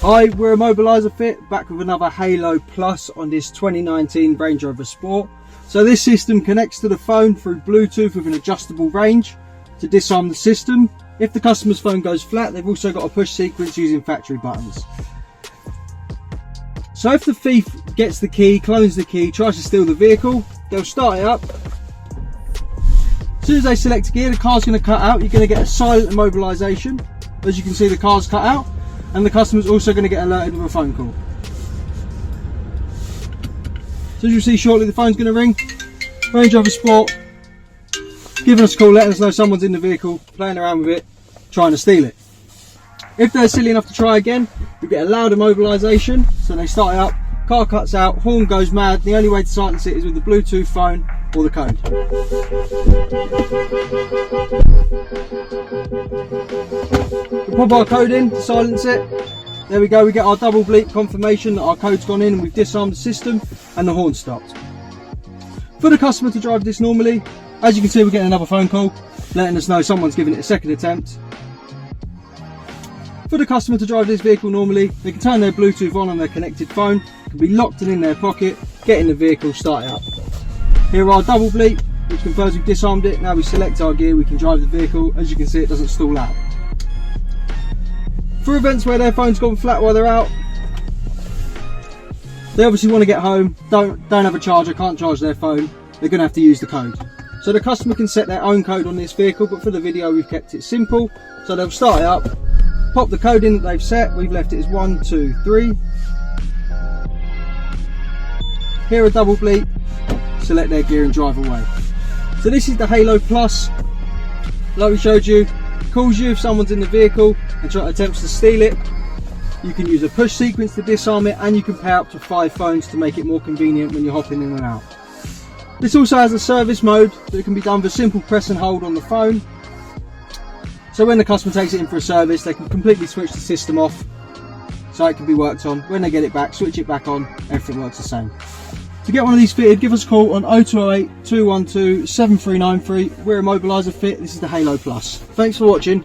Hi, we're Immobiliser Fit, back with another Halo Plus on this 2019 Range Rover Sport. So this system connects to the phone through Bluetooth with an adjustable range to disarm the system. If the customer's phone goes flat, they've also got a push sequence using factory buttons. So if the thief gets the key, clones the key, tries to steal the vehicle, they'll start it up. As soon as they select a gear, the car's going to cut out. You're going to get a silent immobilisation. As you can see, the car's cut out. And the customer's also going to get alerted with a phone call. So as you'll see shortly, the phone's going to ring. Range Rover Sport giving us a call, letting us know someone's in the vehicle, playing around with it, trying to steal it. If they're silly enough to try again, we get a loud immobilisation. So they start it up, car cuts out, horn goes mad. The only way to silence it is with the Bluetooth phone or the code. We pop our code in to silence it. There we go, we get our double bleep confirmation that our code's gone in and we've disarmed the system and the horn stopped. For the customer to drive this normally, as you can see, we're getting another phone call letting us know someone's giving it a second attempt. For the customer to drive this vehicle normally, they can turn their Bluetooth on their connected phone, can be locked in their pocket, get in the vehicle, start it up. Here are our double bleep, which confirms we've disarmed it. Now we select our gear, we can drive the vehicle. As you can see, it doesn't stall out. For events where their phone's gone flat while they're out, they obviously want to get home, don't have a charger, can't charge their phone, they're going to have to use the code. So the customer can set their own code on this vehicle, but for the video we've kept it simple. So they'll start it up, pop the code in that they've set. We've left it as 1, 2, 3. Here a double bleep, select their gear and drive away. So this is the Halo Plus, like we showed you. Calls you if someone's in the vehicle and attempts to steal it. You can use a push sequence to disarm it, and you can pair up to 5 phones to make it more convenient when you're hopping in and out. This also has a service mode that can be done with simple press and hold on the phone. So when the customer takes it in for a service, they can completely switch the system off so it can be worked on. When they get it back, switch it back on, everything works the same. To get one of these fitted, give us a call on 0208 212 7393. We're Immobiliser Fit. This is the Halo Plus. Thanks for watching.